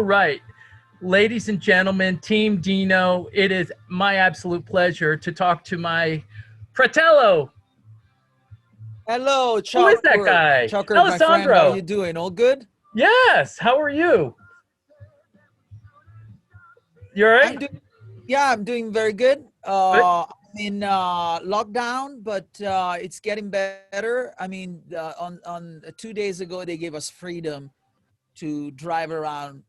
right. Ladies and gentlemen, Team Dino, it is my absolute pleasure to talk to my fratello. Hello, Who is that Curt. guy? Curt, my friend, how Alessandro. you doing? All good? Yes. How are you? You all I'm right? doing, yeah, I'm doing very good. Good. I'm in lockdown, but it's getting better. I mean, on 2 days ago, they gave us freedom to drive around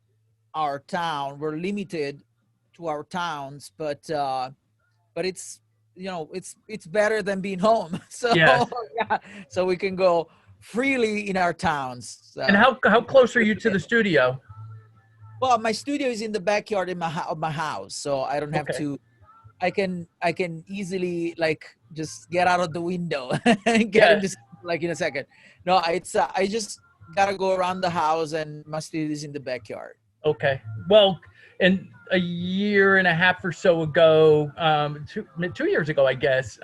our town. We're limited to our towns, but it's it's better than being home. So Yes. yeah, so we can go freely in our towns. And So how close are you to the studio? well, my studio is in the backyard in of my house, so I don't have Okay. to. I can easily like just get out of the window and get Yes. into like in a second. No, it's I just gotta go around the house, and my studio is in the backyard. Okay. Well, and a year and a half or so ago, 2 years ago, I guess,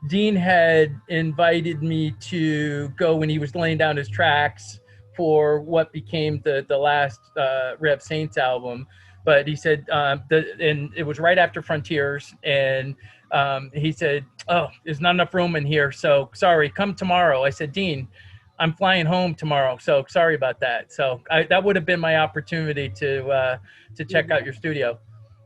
Dean had invited me to go when he was laying down his tracks for what became the last Rev Saints album. But he said, and it was right after Frontiers, and he said, "Oh, there's not enough room in here, so sorry, come tomorrow." I said, "Dean, I'm flying home tomorrow, so sorry about that." So that would have been my opportunity to check out your studio.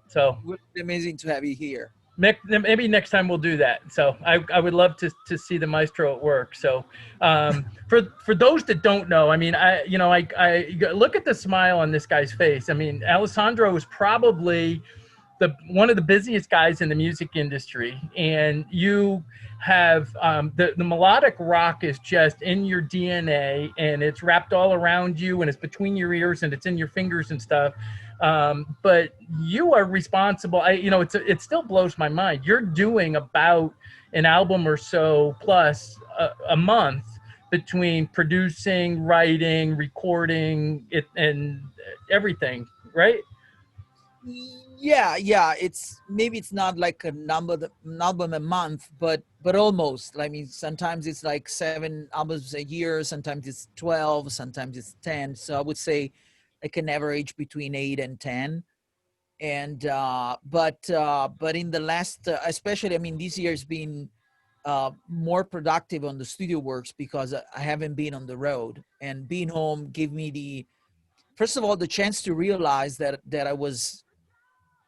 So Would be amazing to have you here. maybe next time we'll do that. So I would love to see the maestro at work. So for those that don't know, I mean, I look at the smile on this guy's face. I mean, Alessandro is probably one of the busiest guys in the music industry, and you have the melodic rock is just in your DNA, and it's wrapped all around you, and it's between your ears, and it's in your fingers and stuff. But you are responsible. It still blows my mind. You're doing about an album or so plus a month between producing, writing, recording it, and everything, right? Yeah, it's maybe it's not like an album a month, but almost. I mean, sometimes it's like 7 albums a year, sometimes it's 12, sometimes it's 10. So I would say like an average between 8 and 10. And but in the last especially, I mean, this year has been more productive on the studio works because I haven't been on the road, and being home gave me the first of all the chance to realize that I was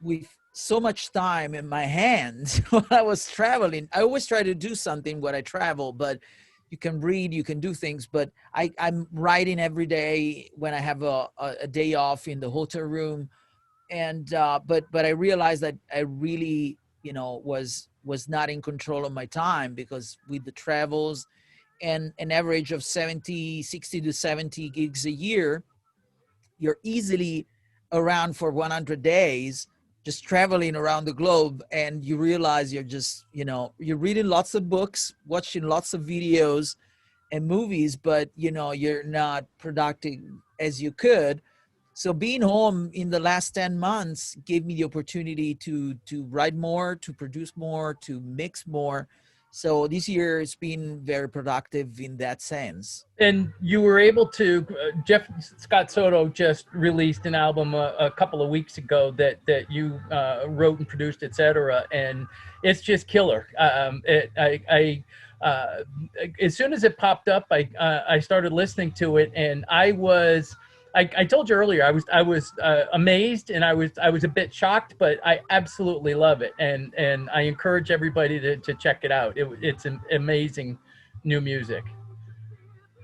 with so much time in my hands when I was traveling. I always try to do something when I travel, but you can read, you can do things, but I'm writing every day when I have a day off in the hotel room. And but I realized that I really, was not in control of my time, because with the travels and an average of 60 to 70 gigs a year, you're easily around for 100 days, just traveling around the globe, and you realize you're just, you're reading lots of books, watching lots of videos and movies, but you're not productive as you could. So being home in the last 10 months gave me the opportunity to write more, to produce more, to mix more. So this year has been very productive in that sense. And you were able to Jeff Scott Soto just released an album a couple of weeks ago that you wrote and produced, etc., and it's just killer. As soon as it popped up, I started listening to it, and I told you earlier I was amazed, and I was a bit shocked, but I absolutely love it, and I encourage everybody to check it out. It's an amazing new music.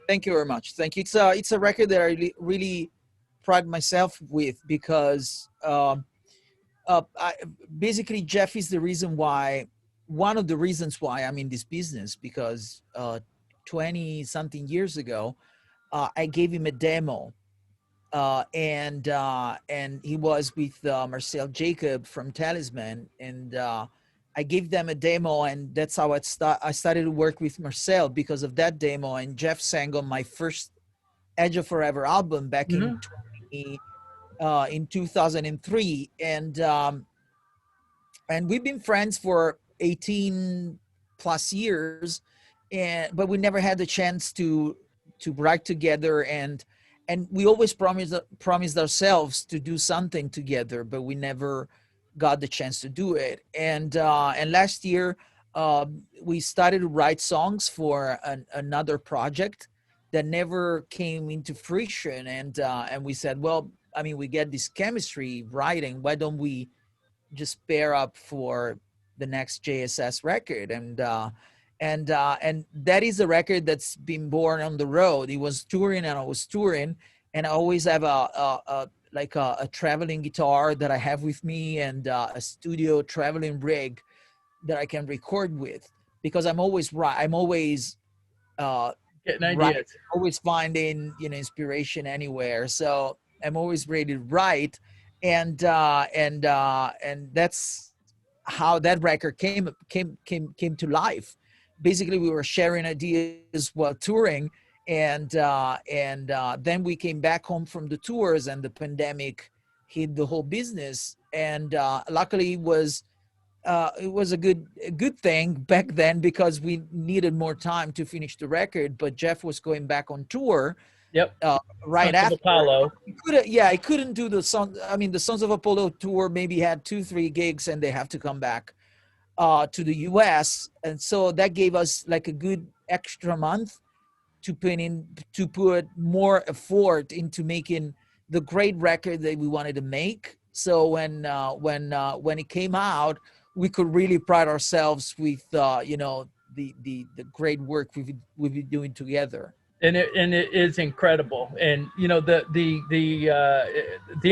Thank you very much. Thank you. It's a record that I really pride myself with, because basically Jeff is the reason why, one of the reasons why I'm in this business, because 20 something years ago, I gave him a demo, and he was with Marcel Jacob from Talisman, and I gave them a demo, and that's how I started to work with Marcel because of that demo. And Jeff sang on my first Edge of Forever album back in Mm-hmm. 2003, and we've been friends for 18 plus years, and but we never had the chance to write together and we always promised ourselves to do something together, but we never got the chance to do it. And last year, we started to write songs for another project that never came into fruition. And we said, well, I mean, we get this chemistry writing. Why don't we just pair up for the next JSS record? And that is a record that's been born on the road. He was touring and I was touring, and I always have a traveling guitar that I have with me, and a studio traveling rig that I can record with, because I'm always Getting right, ideas. always finding inspiration anywhere. So I'm always ready to write, and that's how that record came to life. Basically, we were sharing ideas while touring, and then we came back home from the tours, and the pandemic hit the whole business. And luckily, it was a good thing back then, because we needed more time to finish the record. But Jeff was going back on tour Yep. right Sons of after. Apollo. He couldn't do the Sons of Apollo tour. Maybe had 2-3 gigs, and they have to come back to the US. And so that gave us like a good extra month to put more effort into making the great record that we wanted to make. So when it came out, we could really pride ourselves with the great work we've been doing together. And it is incredible. And the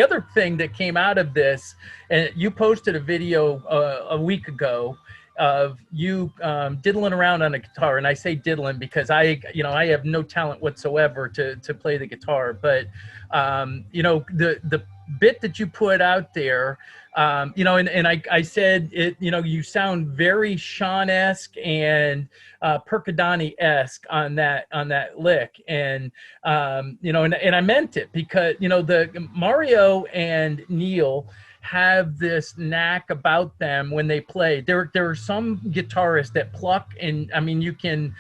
other thing that came out of this, and you posted a video a week ago of you diddling around on a guitar. And I say diddling because I have no talent whatsoever to play the guitar, but the bit that you put out there, and I said it, you sound very Sean-esque and Percadani-esque on that lick. And and I meant it, because the Mario and Neil have this knack about them when they play. There are some guitarists that pluck, and I mean you can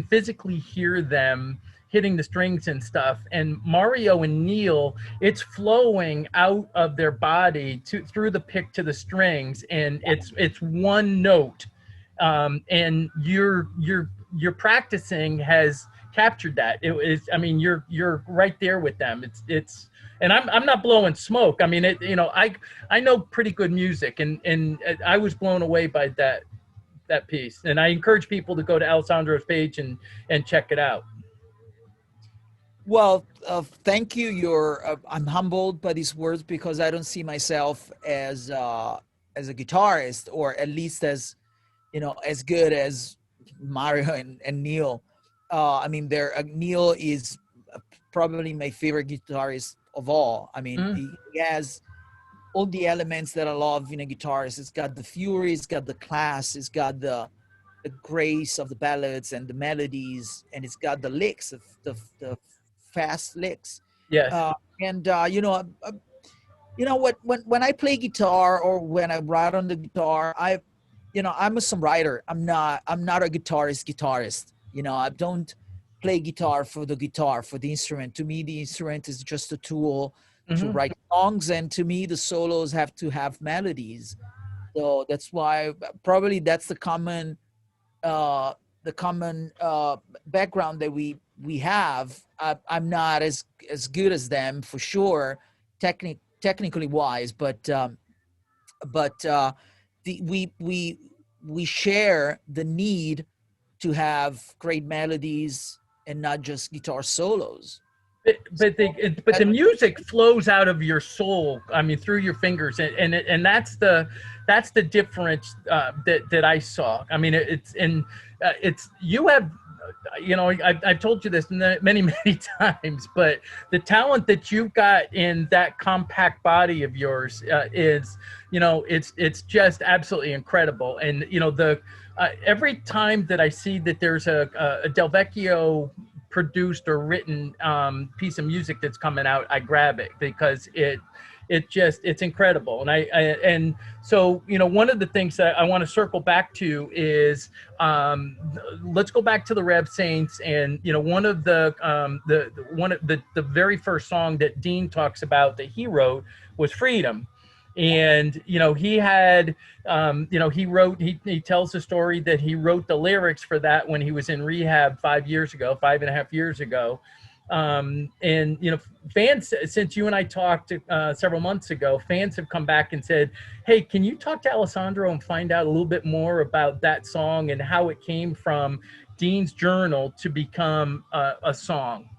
physically hear them hitting the strings and stuff. And Mario and Neil, it's flowing out of their body through the pick to the strings, and it's one note. And your practicing has captured that. It is, I mean, you're right there with them. It's and I'm not blowing smoke. I mean, I know pretty good music, and I was blown away by that piece. And I encourage people to go to Alessandro's page and check it out. Well, thank you. I'm humbled by these words, because I don't see myself as a guitarist, or at least as good as Mario and Neil. I mean, Neil is probably my favorite guitarist of all. I mean, he has all the elements that I love in a guitarist. It's got the fury, it's got the class, it's got the grace of the ballads and the melodies, and it's got the licks, the fast licks. Yes. When I play guitar, or when I write on the guitar, I'm a songwriter. I'm not a guitarist. I don't play guitar, for the instrument. To me, the instrument is just a tool to write songs, and to me, the solos have to have melodies. So that's why probably that's the common background that we have. I'm not as good as them, for sure, technically wise, but we share the need to have great melodies and not just guitar solos. But the music flows out of your soul. I mean, through your fingers, and that's the difference that I saw. I mean, it's you have. I've told you this many times, but the talent that you've got in that compact body of yours is, it's just absolutely incredible. And every time that I see that there's a Del Vecchio produced or written piece of music that's coming out, I grab it, because it's incredible. And so, one of the things that I want to circle back to is, let's go back to the Rev Saints. And one of the very first song that Dean talks about that he wrote was Freedom. And he had, he tells the story that he wrote the lyrics for that when he was in rehab 5.5 years ago. And fans, since you and I talked several months ago, fans have come back and said, hey, can you talk to Alessandro and find out a little bit more about that song and how it came from Dean's journal to become a song?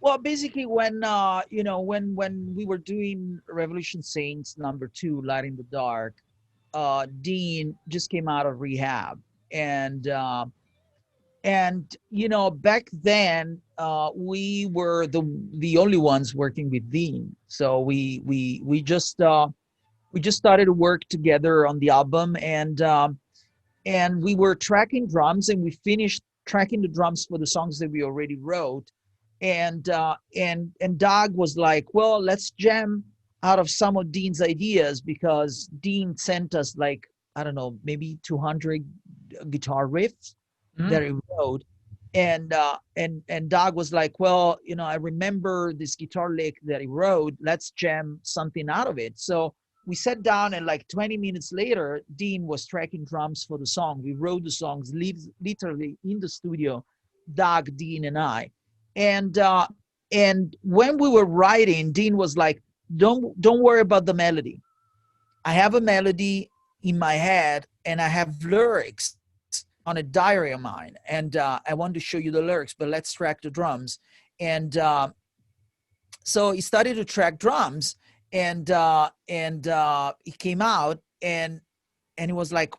Well, basically, when when we were doing Revolution Saints #2, Light in the Dark, Dean just came out of rehab, and back then we were the only ones working with Dean, so we just started to work together on the album, and we were tracking drums, and we finished tracking the drums for the songs that we already wrote. And Doug was like, well, let's jam out of some of Dean's ideas, because Dean sent us, like, I don't know, maybe 200 guitar riffs that he wrote. And Doug was like, well, I remember this guitar lick that he wrote, let's jam something out of it. So we sat down, and like 20 minutes later, Dean was tracking drums for the song. We wrote the songs literally in the studio, Doug, Dean, and I. And when we were writing, Dean was like, don't worry about the melody. I have a melody in my head, and I have lyrics on a diary of mine, and I want to show you the lyrics, but let's track the drums. And so he started to track drums, and he came out, and he was like,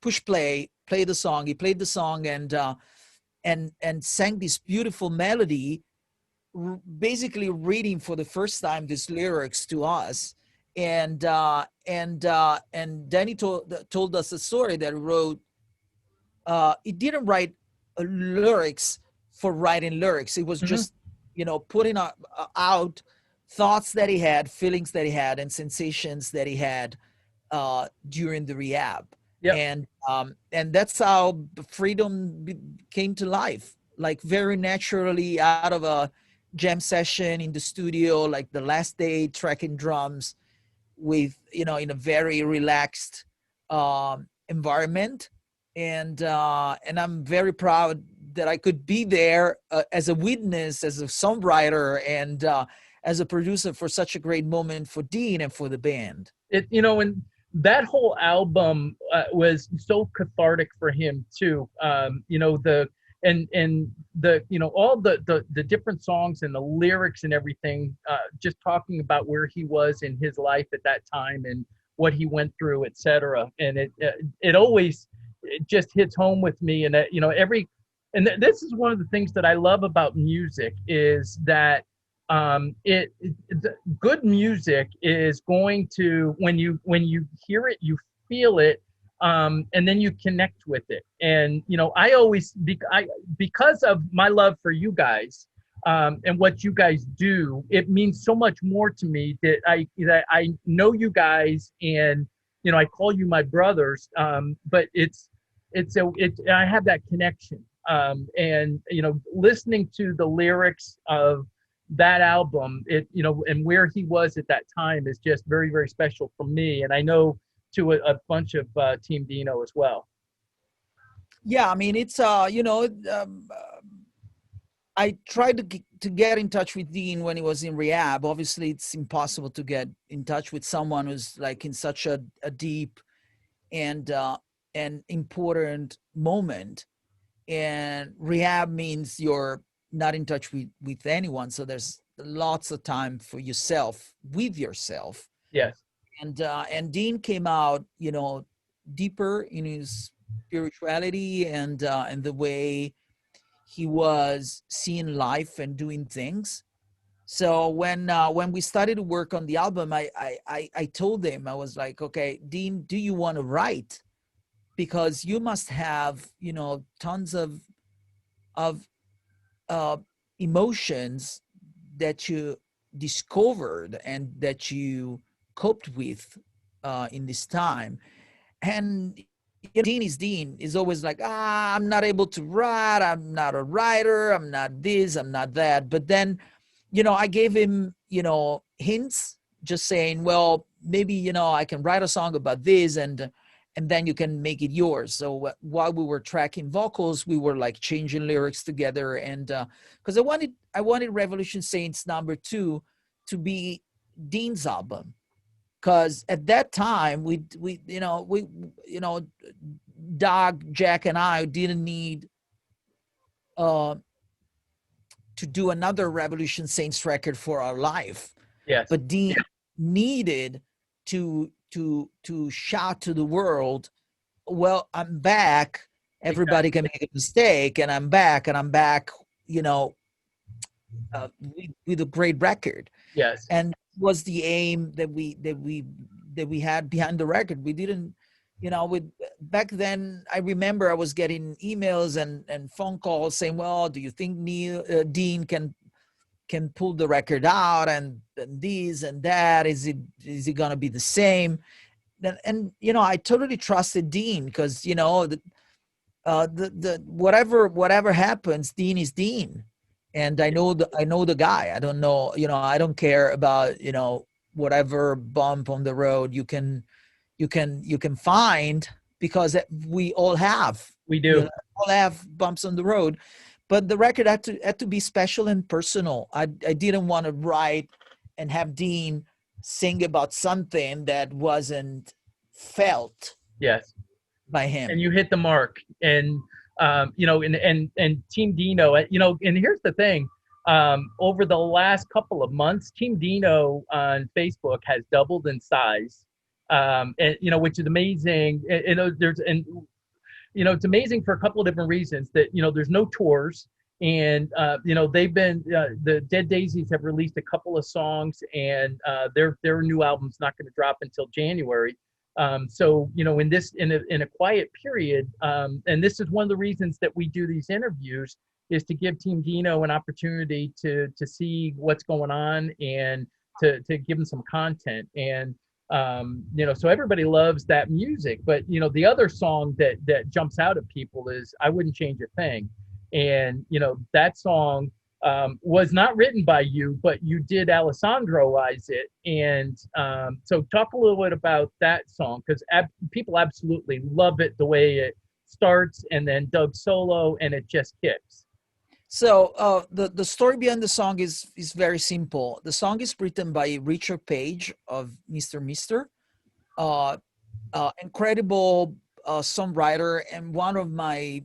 push play the song. He played the song, and sang this beautiful melody, basically reading for the first time these lyrics to us. And then he told us a story that he wrote. He didn't write lyrics for writing lyrics. It was just putting out thoughts that he had, feelings that he had, and sensations that he had during the rehab. Yep. And that's how Freedom came to life, like very naturally out of a jam session in the studio, like the last day, tracking drums with, in a very relaxed environment. And I'm very proud that I could be there as a witness, as a songwriter, and as a producer for such a great moment for Dean and for the band. And that whole album was so cathartic for him too. All the different songs and the lyrics and everything, just talking about where he was in his life at that time and what he went through, etc. And it always just hits home with me. And this is one of the things that I love about music, is that good music is going to, when you hear it, you feel it, and then you connect with it. And I always, because of my love for you guys, and what you guys do, it means so much more to me that I know you guys, and I call you my brothers, but I have that connection, and listening to the lyrics of that album, and where he was at that time is just very, very special for me, and I know to a bunch of Teamdeeno as well. Yeah, I mean, it's I tried to get in touch with Dean when he was in rehab. Obviously, it's impossible to get in touch with someone who's like in such a deep and important moment. And rehab means you're not in touch with anyone, so there's lots of time for yourself, with yourself. Yes. And Dean came out deeper in his spirituality, and the way he was seeing life and doing things. So when we started to work on the album, I told him, I was like, okay, Dean, do you want to write? Because you must have tons of emotions that you discovered and that you coped with in this time. And Dean is Dean is always like, I'm not able to write, I'm not a writer, I'm not this, I'm not that. But then, I gave him, hints, just saying, well, maybe, I can write a song about this, and then you can make it yours. So while we were tracking vocals, we were like changing lyrics together. And because I wanted Revolution Saints #2 to be Dean's album, because at that time we Doug, Jack, and I didn't need uh to do another Revolution Saints record for our life. Yes. But Dean needed to shout to the world, well, I'm back. Everybody can make a mistake, and I'm back, with a great record. Yes. And was the aim that we had behind the record. We didn't, back then, I remember I was getting emails and phone calls saying, well, do you think Dean can pull the record out, and this and that? Is it gonna be the same? And I totally trusted Dean, because the whatever happens, Dean is Dean. And I know the guy. I don't know, I don't care about, whatever bump on the road you can find, because we all have. We do. All have bumps on the road. But the record had to be special and personal. I didn't want to write and have Dean sing about something that wasn't felt. Yes. By him. And you hit the mark. And and Teamdeeno, and here's the thing. Over the last couple of months, Teamdeeno on Facebook has doubled in size, and which is amazing. It's amazing for a couple of different reasons. That there's no tours, and they've been the Dead Daisies have released a couple of songs, and their new album's not going to drop until January. So in a quiet period, and this is one of the reasons that we do these interviews, is to give Teamdeeno an opportunity to see what's going on, and to give them some content. And so everybody loves that music. But the other song that jumps out at people is "I Wouldn't Change a Thing," and that song was not written by you, but you did Alessandroize it. And so talk a little bit about that song, because people absolutely love it, the way it starts, and then Doug solo, and it just kicks. So the story behind the song is very simple. The song is written by Richard Page of Mr. Mister, incredible songwriter, and one of my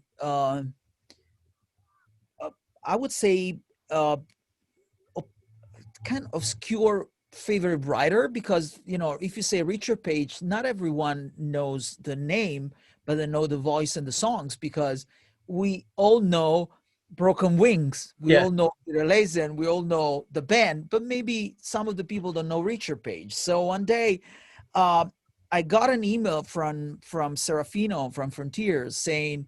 I would say kind of obscure favorite writer, because if you say Richard Page, not everyone knows the name, but they know the voice and the songs, because we all know Broken Wings, we all know Peter Lazen, we all know the band, but maybe some of the people don't know Richard Page. So one day I got an email from Serafino from Frontiers saying,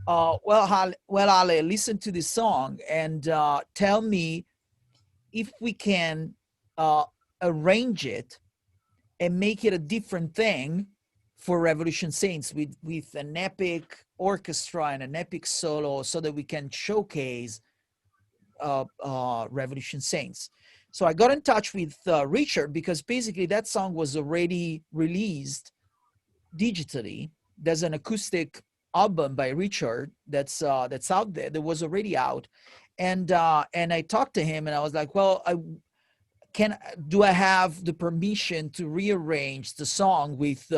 well, Ale, listen to this song and tell me if we can arrange it and make it a different thing for Revolution Saints, with an epic orchestra and an epic solo, so that we can showcase Revolution Saints. So I got in touch with Richard, because basically that song was already released digitally. There's an acoustic album by Richard that's out there, that was already out. And I talked to him, and I was like, well, do I have the permission to rearrange the song with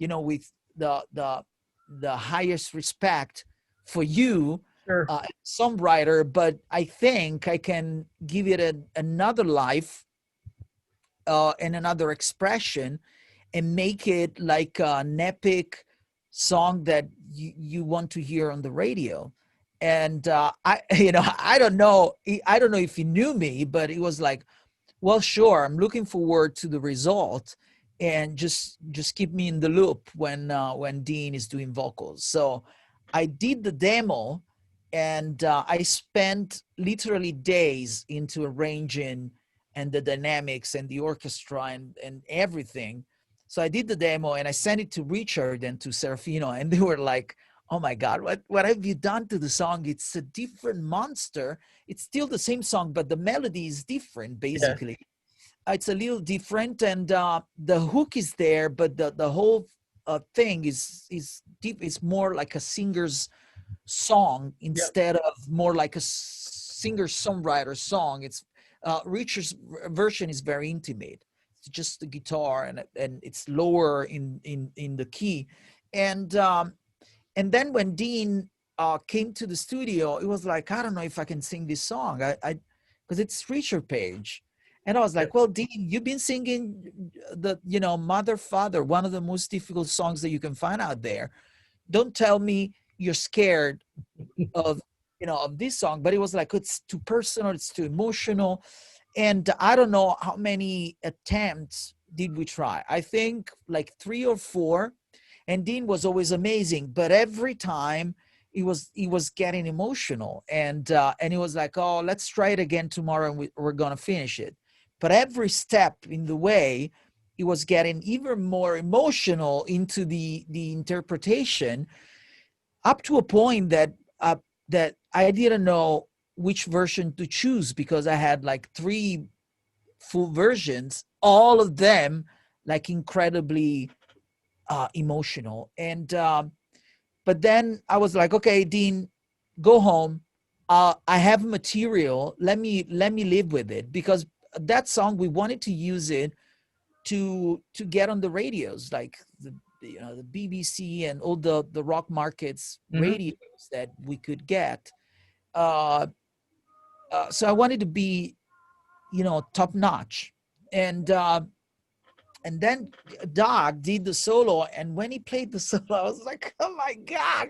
with the highest respect for you, Sure. Songwriter, but I think I can give it another life and another expression, and make it like an epic song that you want to hear on the radio. And I don't know if he knew me, but he was like, well, sure, I'm looking forward to the result, and just keep me in the loop when Dean is doing vocals. So I did the demo, and I spent literally days into arranging and the dynamics and the orchestra and everything. So I did the demo and I sent it to Richard and to Serafino, and they were like, "Oh my God, what have you done to the song? It's a different monster. It's still the same song, but the melody is different, Yes. basically. It's a little different, and the hook is there, but the whole thing is deep. It's more like a singer's song Yep. instead of more like a singer-songwriter song. It's Richard's version is very intimate. It's just the guitar, and it's lower in the key, and then when Dean came to the studio, it was like, I don't know if I can sing this song. I because it's Richard Page. And I was Yes. like, well, Dean, you've been singing the, Mother, Father, one of the most difficult songs that you can find out there. Don't tell me you're scared of, of this song. But it was like, it's too personal, it's too emotional. And I don't know how many attempts did we try. I think like 3 or 4. And Dean was always amazing, but every time he was getting emotional, and he was like, "Oh, let's try it again tomorrow, and we're gonna finish it." But every step in the way, he was getting even more emotional into the interpretation, up to a point that that I didn't know which version to choose, because I had like 3 full versions, all of them like incredibly emotional. And but then I was like, okay, Dean, go home. I have material. Let me live with it, because that song, we wanted to use it to get on the radios, like the BBC and all the rock markets Hmm. radios that we could get. Uh, so I wanted to be, top notch. And and then Doc did the solo, and when he played the solo, I was like, "Oh my God,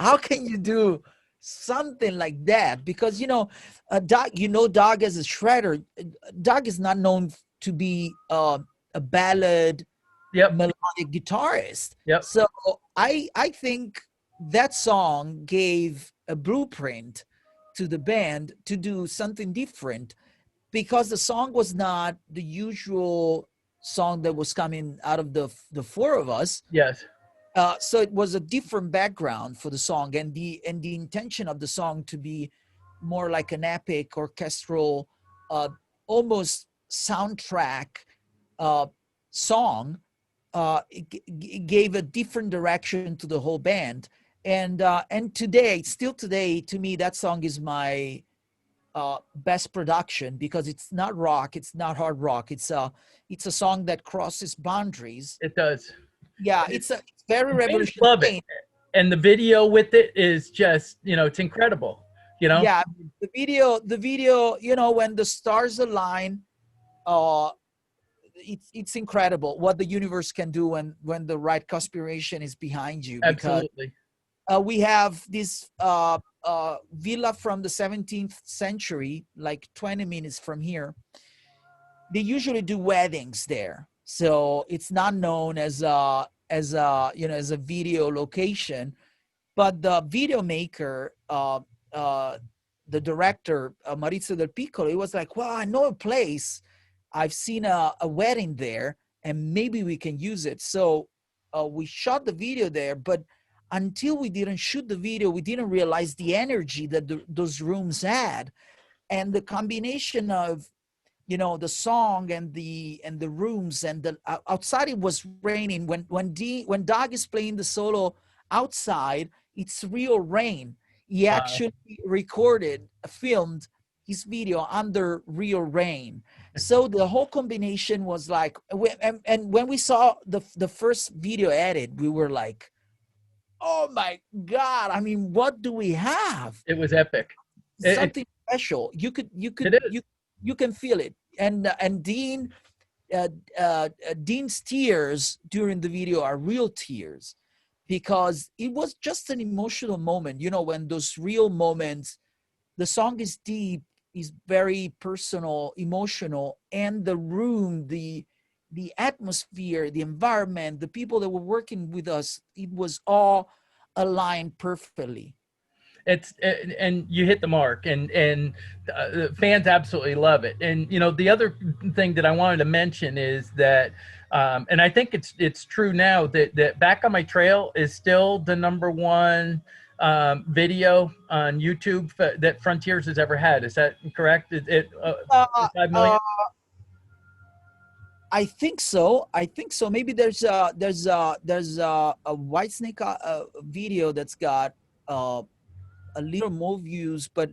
how can you do something like that?" Because Doc, Doc as a shredder, Doc is not known to be a ballad Yep. melodic guitarist. Yep. So I think that song gave a blueprint to the band to do something different, because the song was not the usual song that was coming out of the 4 of us. Yes. So it was a different background for the song, and the intention of the song to be more like an epic orchestral, almost soundtrack uh, song. It gave a different direction to the whole band, and today, still today, to me, that song is my best production, because it's not rock, it's not hard rock, it's a song that crosses boundaries. It does. Yeah, And it's very fans love it, revolutionary. and the video with it is just, it's incredible. You know. Yeah, the video, when the stars align, uh it's incredible what the universe can do when the right conspiration is behind you, because Absolutely. we have this villa from the 17th century, like 20 minutes from here. They usually do weddings there, so it's not known as a video location. But the video maker, the director, Maurizio Del Piccolo, he was like, "Well, I know a place. I've seen a wedding there, and maybe we can use it." So we shot the video there, but until we didn't shoot the video, we didn't realize the energy that those rooms had, and the combination of the song and the rooms, and the outside it was raining. When Doug is playing the solo outside, it's real rain. He Wow. actually filmed his video under real rain. So the whole combination was like, and when we saw the first video edit, we were like, "Oh my God, I mean, what do we have?" It was epic. It, Something special. You could you it could is. you can feel it. And uh, Dean's tears during the video are real tears, because it was just an emotional moment. When those real moments, the song is deep, is very personal, emotional, and the room, the atmosphere, the environment, the people that were working with us, it was all aligned perfectly. and you hit the mark, and fans absolutely love it. And you know, the other thing that I wanted to mention is that, and I think it's true now that Back on My Trail is still the #1 video on YouTube that Frontiers has ever had. Is that correct? 5 million. I think so. I think so. Maybe there's a Whitesnake video that's got a little more views, but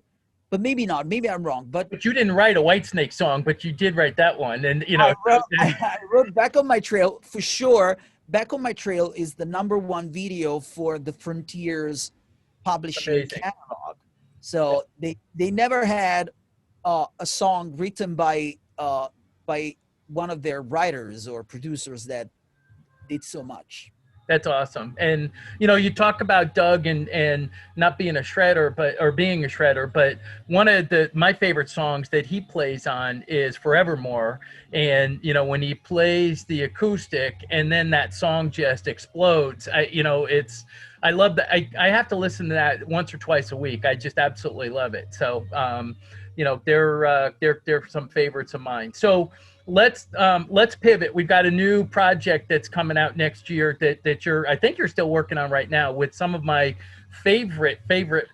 maybe not. Maybe I'm wrong. But you didn't write a Whitesnake song, but you did write that one, and you know. I wrote Back on My Trail for sure. Back on My Trail is the #1 video for the Frontiers publishing catalog. So they never had a song written by one of their writers or producers that did so much. That's awesome. And you know, you talk about Doug and not being a shredder, or being a shredder, but one of my favorite songs that he plays on is Forevermore. And you know, when he plays the acoustic and then that song just explodes, I love that. I have to listen to that once or twice a week. I just absolutely love it. So you know, they're some favorites of mine. So let's pivot. We've got a new project that's coming out next year that I think you're still working on right now with some of my favorite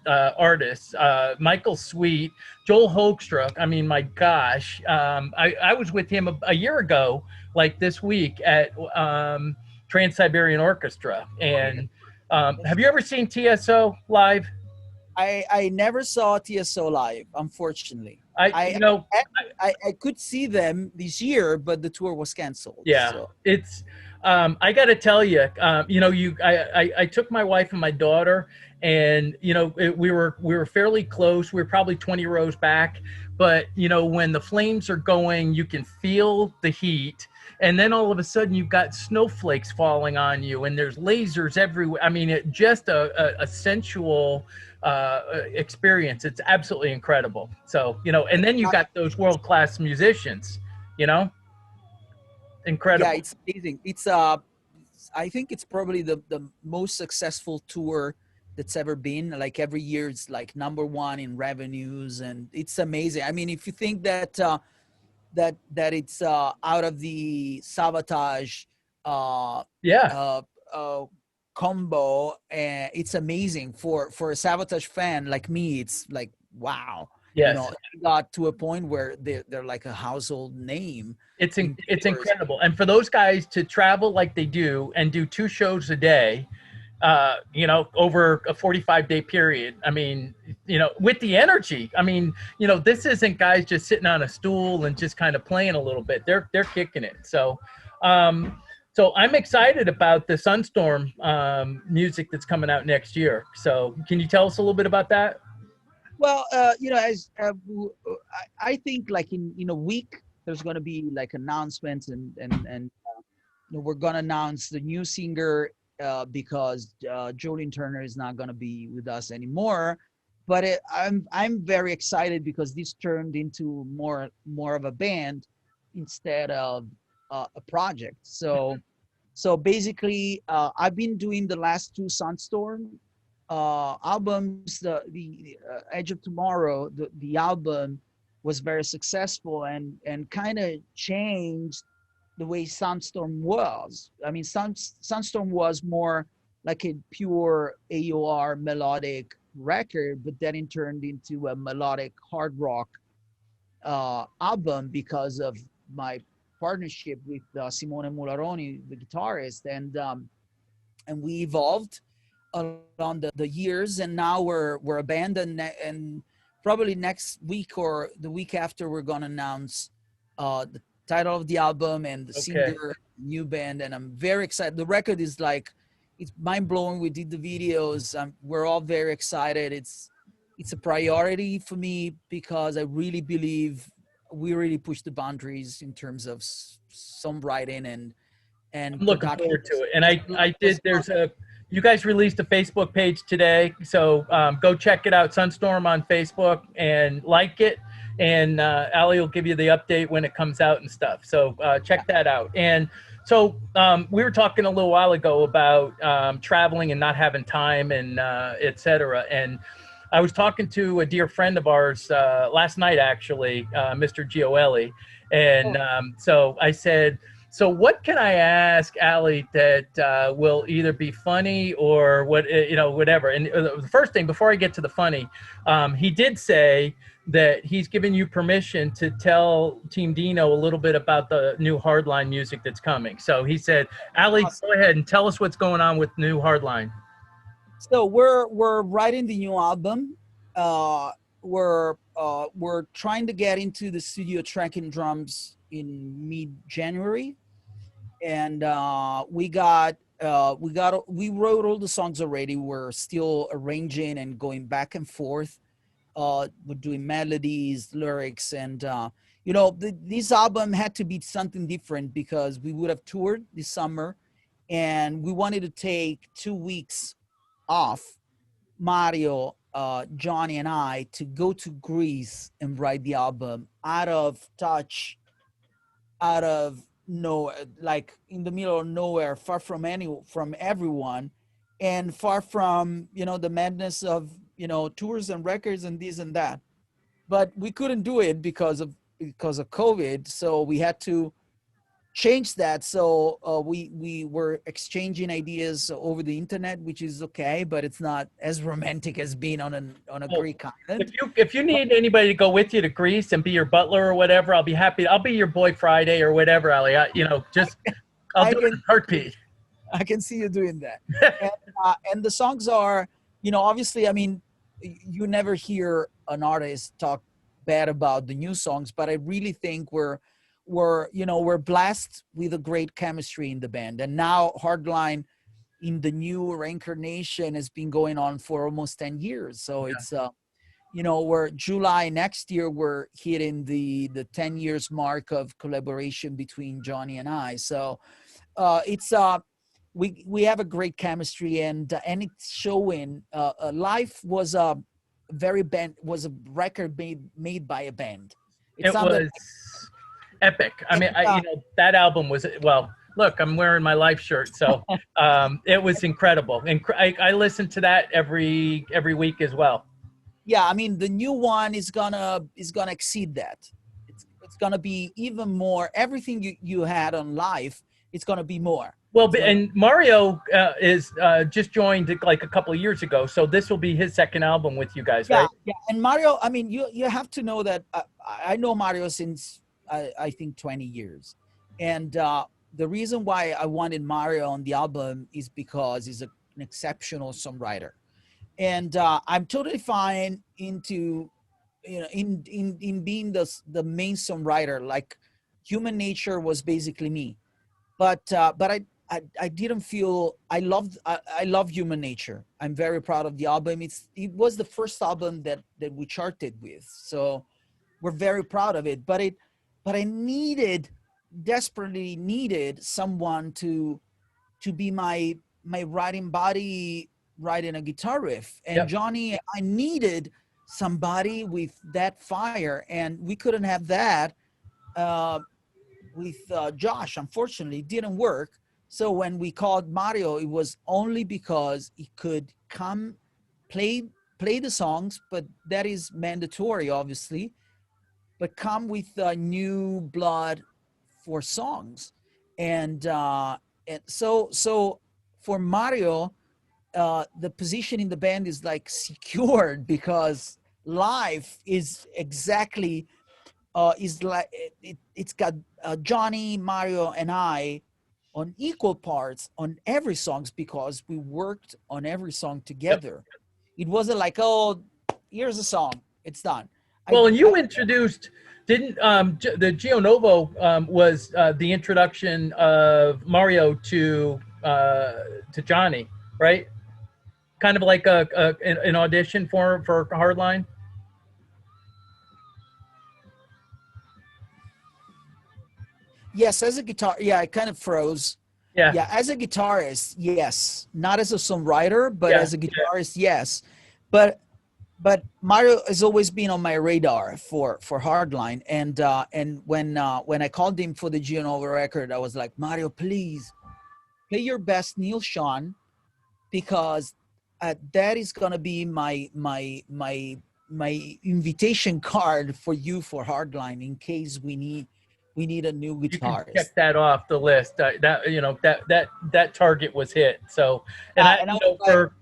artists, Michael Sweet, Joel Hoekstra. I mean, my gosh, I was with him a year ago, like this week at Trans-Siberian Orchestra. And have you ever seen TSO live? I never saw TSO live, unfortunately. I could see them this year, but the tour was canceled. Yeah, so. It's I got to tell you, I took my wife and my daughter, and you know, we were fairly close. We were probably 20 rows back, but you know, when the flames are going, you can feel the heat. And then all of a sudden you've got snowflakes falling on you, and there's lasers everywhere. I mean, just a sensual experience. It's absolutely incredible. So, you know, and then you've got those world-class musicians, you know, incredible. Yeah, it's amazing. It's I think it's probably the most successful tour that's ever been. Like every year it's like #1 in revenues, and it's amazing. I mean, if you think that that it's out of the Savatage combo, and it's amazing for a Savatage fan like me. It's like, wow. Yes. You know, it got to a point where they're like a household name. It's incredible. And for those guys to travel like they do and do 2 shows a day, you know, over a 45-day period. I mean, you know, with the energy, I mean, you know, this isn't guys just sitting on a stool and just kind of playing a little bit. They're kicking it. So, so I'm excited about the Sunstorm music that's coming out next year. So can you tell us a little bit about that? Well, you know, as I think like in a week, there's going to be like announcements and you know, we're going to announce the new singer because Jolene Turner is not going to be with us anymore. But I'm very excited because this turned into more of a band instead of a project. So basically, I've been doing the last 2 Sunstorm albums. The Edge of Tomorrow, the album was very successful and kind of changed the way Sunstorm was. I mean, Sunstorm was more like a pure AOR melodic record, but then it turned into a melodic hard rock album because of my partnership with Simone Mularoni, the guitarist, and we evolved along the years, and now we're a band, and probably next week or the week after we're gonna announce the title of the album and the singer, new band, and I'm very excited. The record is like, it's mind-blowing. We did the videos. We're all very excited. It's a priority for me because I really believe we really push the boundaries in terms of songwriting and I'm looking forward to it. And I did, you guys released a Facebook page today, so go check it out, Sunstorm on Facebook, and like it. And Ali will give you the update when it comes out and stuff. So check that out. And so we were talking a little while ago about traveling and not having time and et cetera. And I was talking to a dear friend of ours last night, actually, Mr. Gioeli, and so I said, "So what can I ask Ali that will either be funny or what whatever?" And the first thing before I get to the funny, he did say that he's given you permission to tell Teamdeeno a little bit about the new Hardline music that's coming. So he said, "Ali, go ahead and tell us what's going on with new Hardline." So we're writing the new album. We're trying to get into the studio tracking drums in mid-January, and we wrote all the songs already. We're still arranging and going back and forth. We're doing melodies, lyrics, and this album had to be something different because we would have toured this summer, and we wanted to take 2 weeks off, Mario, Johnny, and I, to go to Greece and write the album out of touch, out of nowhere, like in the middle of nowhere, far from everyone, and far from the madness of tours and records and this and that. But we couldn't do it because of COVID, so we had to change that. So we were exchanging ideas over the internet, which is okay, but it's not as romantic as being on a Greek island. If you need anybody to go with you to Greece and be your butler or whatever, I'll be happy. I'll be your boy Friday or whatever, Ali. I'll do it in a heartbeat. I can see you doing that. And the songs are, obviously, I mean, you never hear an artist talk bad about the new songs, but I really think we're blessed with a great chemistry in the band. And now Hardline in the new reincarnation has been going on for almost 10 years. So it's, we're July next year, we're hitting the 10 years mark of collaboration between Johnny and I. So it's, we have a great chemistry, and it's showing. Life was a record made by a band. It was epic. I mean, that album was, well, look, I'm wearing my Life shirt, so it was incredible. And I listen to that every week as well. Yeah, I mean, the new one is gonna exceed that. It's gonna be even more. Everything you had on Live, it's gonna be more. Well, and Mario is just joined like a couple of years ago, so this will be his second album with you guys, right? Yeah. And Mario, I mean, you have to know that I know Mario since I think 20 years, and the reason why I wanted Mario on the album is because he's an exceptional songwriter, and I'm totally fine in being the main songwriter. Like Human Nature was basically me, but I didn't feel I love Human Nature. I'm very proud of the album. It was the first album that we charted with, so we're very proud of it. But I desperately needed someone to be my writing body, writing a guitar riff. And Johnny, I needed somebody with that fire, and we couldn't have that with Josh. Unfortunately, it didn't work. So when we called Mario, it was only because he could come play the songs, but that is mandatory, obviously, but come with new blood for songs. And so for Mario, the position in the band is like secured, because Live is exactly it's got Johnny, Mario, and I on equal parts on every songs, because we worked on every song together. It wasn't like, oh, here's a song, it's done. Well, and you introduced, didn't the Gio Novo was the introduction of Mario to Johnny, right? Kind of like an audition for Hardline. Yes, as a guitar, yeah, I kind of froze. Yeah, as a guitarist, yes. Not as a songwriter, but as a guitarist, yes. But Mario has always been on my radar for Hardline, and when I called him for the Gio Novo record, I was like, Mario, please play your best Neil Sean, because that is gonna be my invitation card for you for Hardline in case we need a new You can guitarist. check that off the list. That you know that target was hit. So, and I And I you was know like, for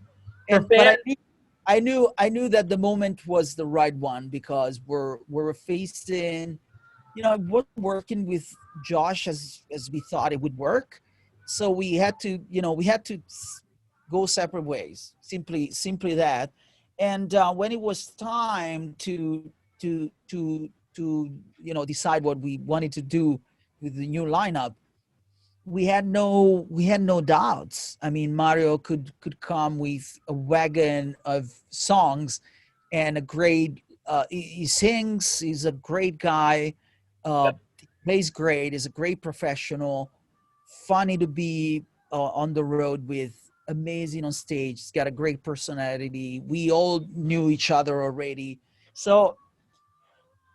but fans, I knew that the moment was the right one because we're facing, you know, it wasn't working with Josh as we thought it would work, so we had to, you know, we had to go separate ways. Simply that, and when it was time to you know decide what we wanted to do with the new lineup, we had no doubts. I mean, Mario could come with a wagon of songs and a great he sings, he's a great guy, uh plays great, is a great professional, funny to be on the road with, amazing on stage, he's got a great personality, we all knew each other already, so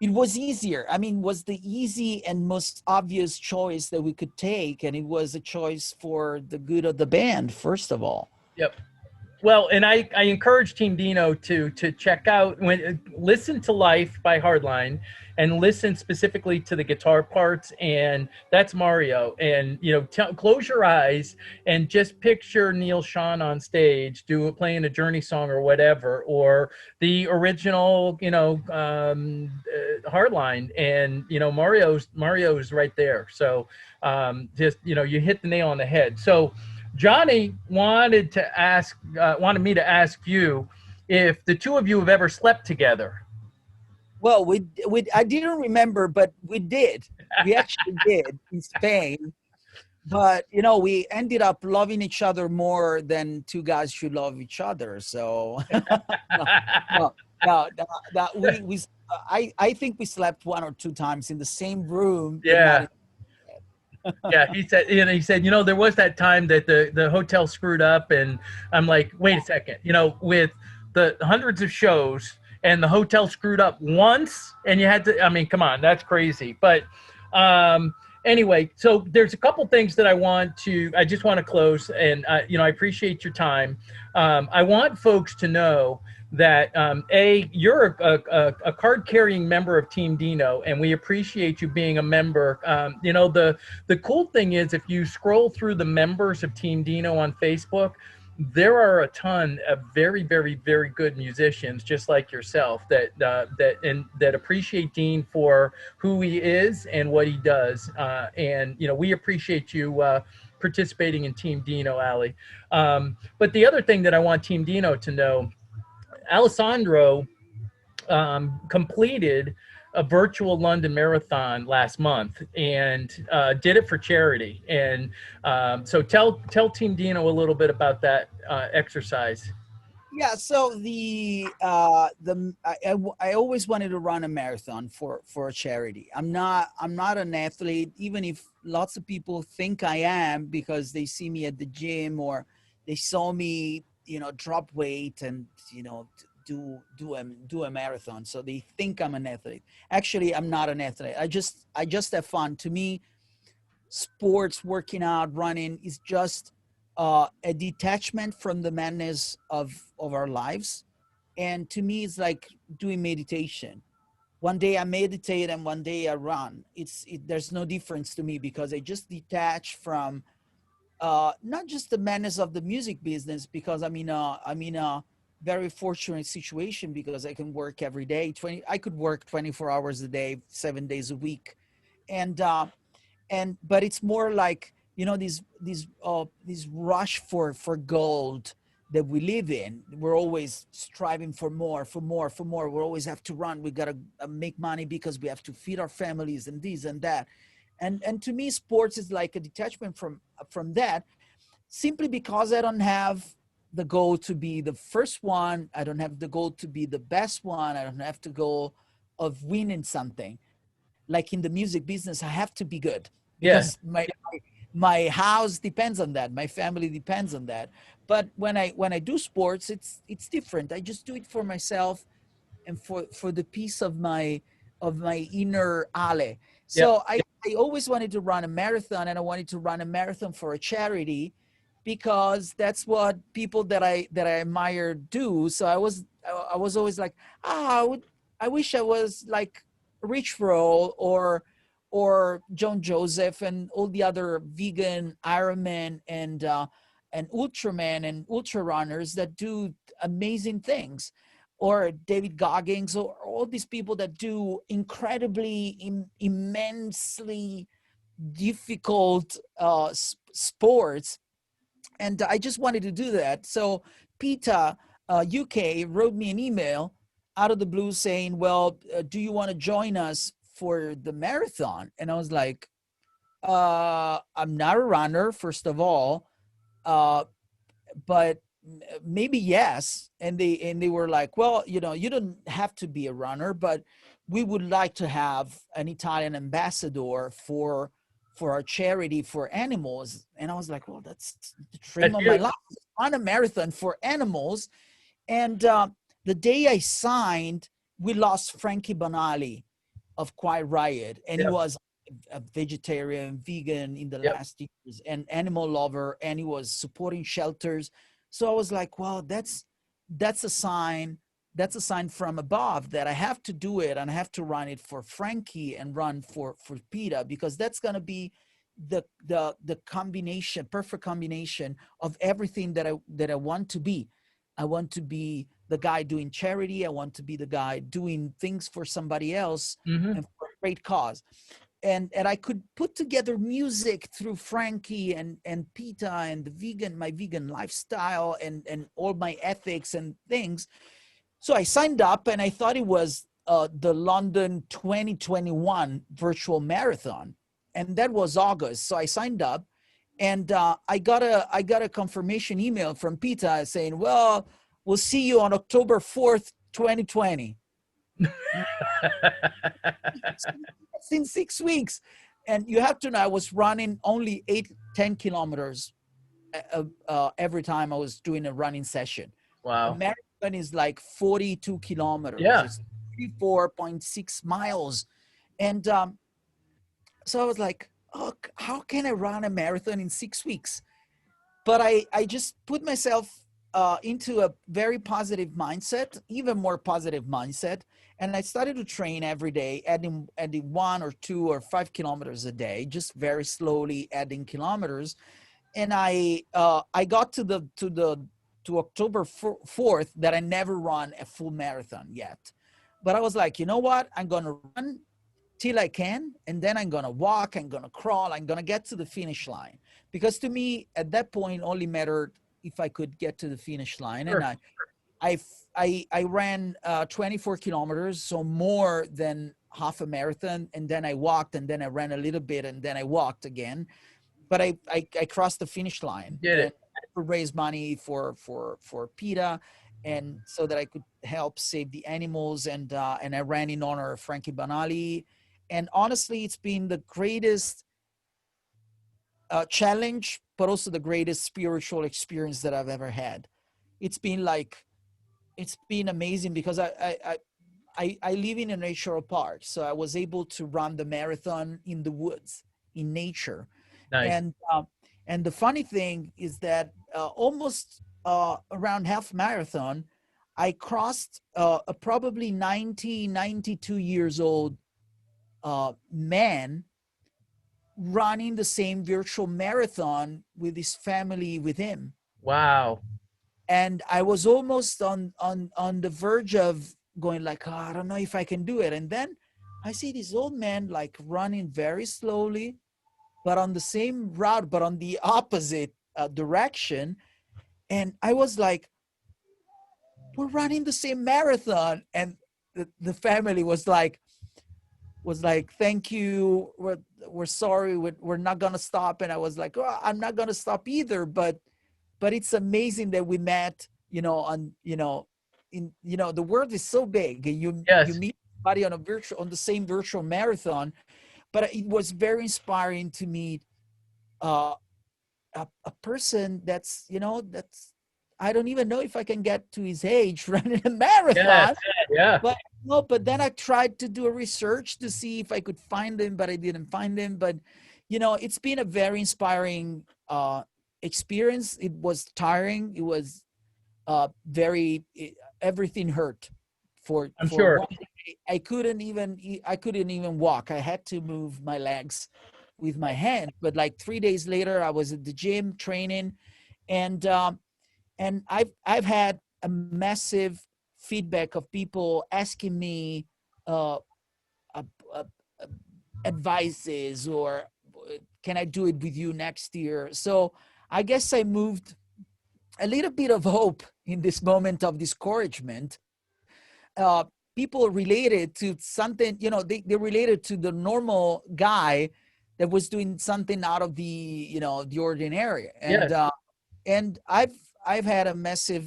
it was easier. I mean, was the easy and most obvious choice that we could take, and it was a choice for the good of the band, first of all. yep. Well, and I encourage Teamdeeno to check out when listen to Life by Hardline and listen specifically to the guitar parts, and that's Mario. And you know, close your eyes and just picture Neil Sean on stage playing a Journey song or whatever, or the original, you know, Hardline, and you know Mario's right there. So just you know, you hit the nail on the head. So Johnny wanted me to ask you if the two of you have ever slept together. Well, we I didn't remember, but we did. We actually did in Spain. But you know, we ended up loving each other more than two guys should love each other. So no, no, no, no, no, we I think we slept one or two times in the same room, but not Yeah, in yeah. He said, you know, there was that time that the hotel screwed up, and I'm like, wait a second, you know, with the hundreds of shows and the hotel screwed up once, and you had to. I mean, come on, that's crazy. But um, anyway, so there's a couple things that I just want to close, and you know, I appreciate your time. I want folks to know that you're a card carrying member of Teamdeeno, and we appreciate you being a member. You know, the cool thing is if you scroll through the members of Teamdeeno on Facebook, there are a ton of very, very, very good musicians just like yourself that appreciate Dean for who he is and what he does. And you know, we appreciate you participating in Teamdeeno, Ali. But the other thing that I want Teamdeeno to know, Alessandro completed a virtual London marathon last month and did it for charity. And so tell Teamdeeno a little bit about that exercise. Yeah, so I always wanted to run a marathon for a charity. I'm not an athlete, even if lots of people think I am because they see me at the gym or they saw me, you know, drop weight and you know do a marathon. So they think I'm an athlete. Actually, I'm not an athlete. I just have fun. To me, sports, working out, running is just a detachment from the madness of our lives. And to me, it's like doing meditation. One day I meditate and one day I run. There's no difference to me because I just detach from not just the madness of the music business because I'm in a very fortunate situation because I can work every day. I could work 24 hours a day, 7 days a week, and but it's more like you know this rush for gold that we live in. We're always striving for more, for more, for more. We always have to run. We gotta make money because we have to feed our families and this and that. And to me, sports is like a detachment from that, simply because I don't have the goal to be the first one. I don't have the goal to be the best one. I don't have the goal of winning something. Like in the music business, I have to be good because Yeah, my house depends on that. My family depends on that. But when I do sports, it's different. I just do it for myself and for the peace of my inner Ale. yep, So I always wanted to run a marathon and I wanted to run a marathon for a charity. because that's what people that I admire do. So I was always like, I wish I was like Rich Roll or John Joseph and all the other vegan Ironman and Ultraman and ultra runners that do amazing things, or David Goggins, or all these people that do incredibly immensely difficult sports. And I just wanted to do that. So PETA UK wrote me an email out of the blue saying, well, do you want to join us for the marathon? And I was like, I'm not a runner, first of all, but maybe yes. And they were like, well, you don't have to be a runner, but we would like to have an Italian ambassador for our charity for animals. And I was like, well, that's the dream of my life, on a marathon for animals. And the day I signed, we lost Frankie Banali of Quiet Riot, and he was a vegetarian, vegan in the last years, and animal lover, and he was supporting shelters. So I was like, well, that's a sign. That's a sign from above that I have to do it, and I have to run it for Frankie and run for PETA, because that's going to be the combination, perfect combination of everything that I want to be. I want to be the guy doing charity. I want to be the guy doing things for somebody else and for a great cause. And I could put together music through Frankie and PETA and my vegan lifestyle and all my ethics and things. So I signed up, and I thought it was the London 2021 virtual marathon, and that was August. So I signed up, and I got a confirmation email from PETA saying, well, we'll see you on October 4th, 2020. It's in 6 weeks. And you have to know, I was running only 10 kilometers every time I was doing a running session. Wow. A marathon is like 42 kilometers. Yeah. It's 34.6 miles. And so I was like, oh, how can I run a marathon in 6 weeks? But I just put myself into a very positive mindset, even more positive mindset. And I started to train every day, adding 1 or 2 or 5 kilometers a day, just very slowly adding kilometers. And I got to October 4th that I never run a full marathon yet. But I was like, you know what? I'm going to run till I can, and then I'm going to walk, I'm going to crawl, I'm going to get to the finish line. Because to me, at that point, only mattered if I could get to the finish line. Sure. And I ran 24 kilometers, so more than half a marathon. And then I walked, and then I ran a little bit, and then I walked again. But I crossed the finish line. Did it? I could raise money for PETA, and so that I could help save the animals. And I ran in honor of Frankie Banali. And honestly, it's been the greatest challenge, but also the greatest spiritual experience that I've ever had. It's been amazing, because I live in a natural park. So I was able to run the marathon in the woods, in nature. Nice. And the funny thing is that almost around half marathon, I crossed a probably 92 years old man running the same virtual marathon with his family with him. Wow. And I was almost on the verge of going like, oh, I don't know if I can do it. And then I see this old man like running very slowly, but on the same route, but on the opposite direction. And I was like, we're running the same marathon. And the family was like, thank you. We're sorry. We're not going to stop. And I was like, oh, I'm not going to stop either. But it's amazing that we met, the world is so big. You meet somebody on the same virtual marathon. But it was very inspiring to meet a person that's I don't even know if I can get to his age running a marathon. Yeah. But then I tried to do a research to see if I could find him, but I didn't find him. But it's been a very inspiring experience. It was tiring. It was everything hurt I'm for sure. 1 day. I couldn't even walk. I had to move my legs with my hand. But like 3 days later, I was at the gym training, and I've had a massive feedback of people asking me uh, uh, uh, advices, or can I do it with you next year? So I guess I moved a little bit of hope in this moment of discouragement. People related to something, they related to the normal guy that was doing something out of the ordinary. Yes. And I've had a massive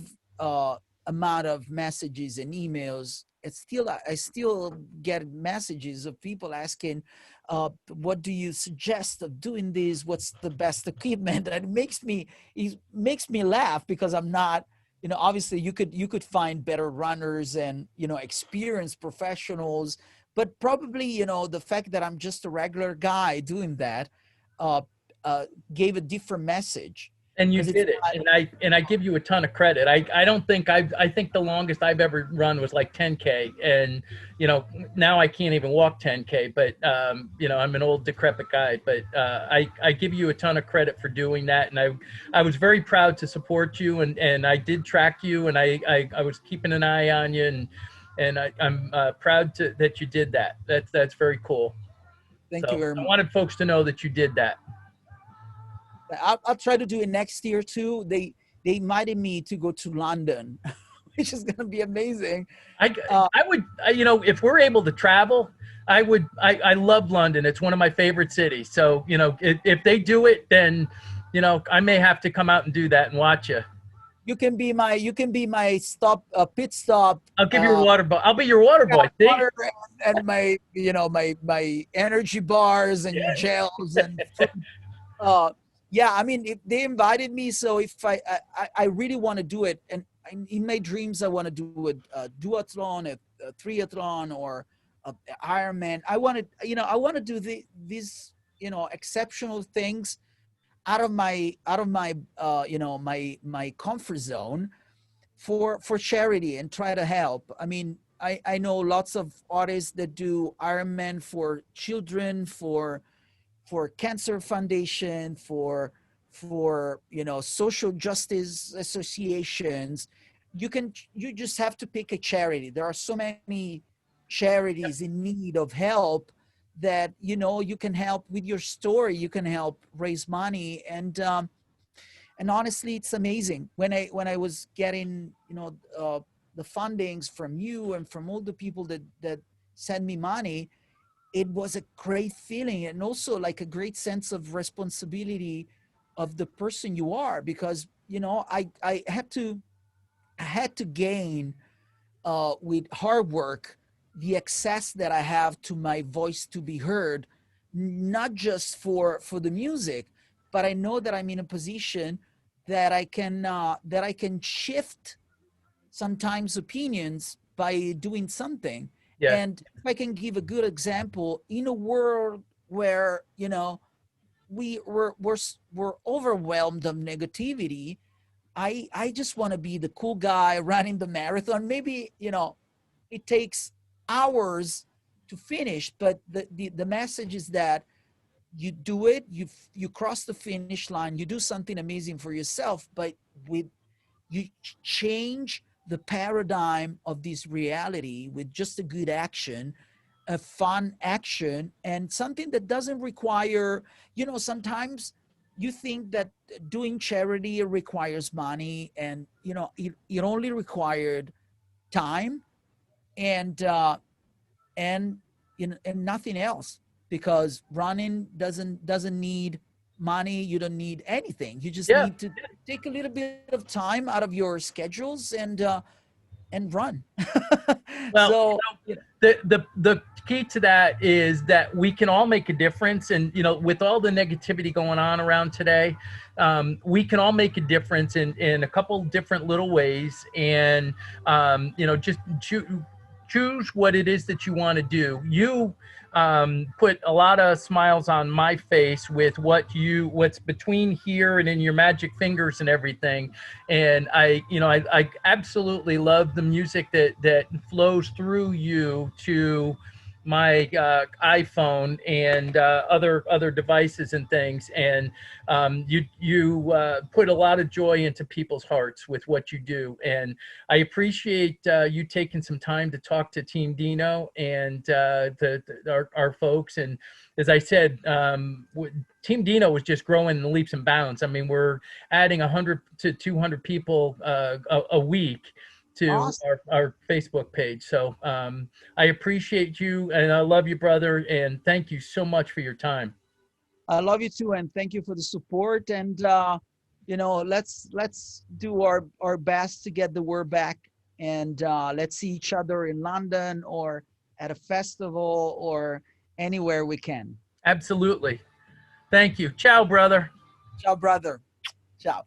amount of messages and emails. I still get messages of people asking, what do you suggest of doing this? What's the best equipment? And it makes me laugh, because I'm not, obviously you could find better runners and, experienced professionals, but probably, the fact that I'm just a regular guy doing that uh, gave a different message. And you Because it's did it, not, and I give you a ton of credit. I don't think I think the longest I've ever run was like 10K, and now I can't even walk 10K. But I'm an old decrepit guy. But I give you a ton of credit for doing that, and I was very proud to support you, and I did track you, and I was keeping an eye on you, and I'm proud that you did that. That's very cool. thank you So very I much. wanted folks to know that you did that. I'll try to do it next year too. They invited me to go to London, which is going to be amazing. I, Uh, I would, if we're able to travel, I would, I love London. It's one of my favorite cities. So, if they do it, then, I may have to come out and do that and watch you. you can be my pit stop. I'll give you a water boy. I'll be your water boy. See? Water and my energy bars and gels and food. Yeah, I mean, if they invited me, so if I really want to do it, and in my dreams I want to do a duathlon, a triathlon, or a Ironman. I want to do these exceptional things out of my comfort zone for charity, and try to help. I mean, I know lots of artists that do Ironman for children, for cancer foundation, for social justice associations. You just have to pick a charity. There are so many charities in need of help that you can help with your story. You can help raise money. And honestly, it's amazing when I was getting the fundings from you and from all the people that send me money. It was a great feeling, and also like a great sense of responsibility of the person you are, because I had to gain with hard work the access that I have to my voice to be heard, not just for the music, but I know that I'm in a position that I can shift sometimes opinions by doing something. Yes. And if I can give a good example, in a world where we're overwhelmed of negativity, I just want to be the cool guy running the marathon. Maybe it takes hours to finish, but the message is that you do it, you cross the finish line, you do something amazing for yourself, but with you change the paradigm of this reality with just a good action, a fun action, and something that doesn't require, sometimes you think that doing charity requires money, and it only required time and and and nothing else, because running doesn't need money. You don't need anything. You just Yeah. need to take a little bit of time out of your schedules and run. Well, So the key to that is that we can all make a difference, and with all the negativity going on around today, we can all make a difference in a couple different little ways, and just choose what it is that you want to do. put a lot of smiles on my face with what's between here and in your magic fingers and everything. And I absolutely love the music that flows through you to my iPhone and other devices and things. And you put a lot of joy into people's hearts with what you do. And I appreciate you taking some time to talk to Teamdeeno and our folks. And as I said, Teamdeeno was just growing in leaps and bounds. I mean, we're adding 100 to 200 people a week to Awesome. our Facebook page. So I appreciate you and I love you, brother. And thank you so much for your time. I love you too, and thank you for the support. And let's do our best to get the word back, and let's see each other in London or at a festival or anywhere we can. Absolutely. Thank you. Ciao, brother. Ciao, brother. Ciao.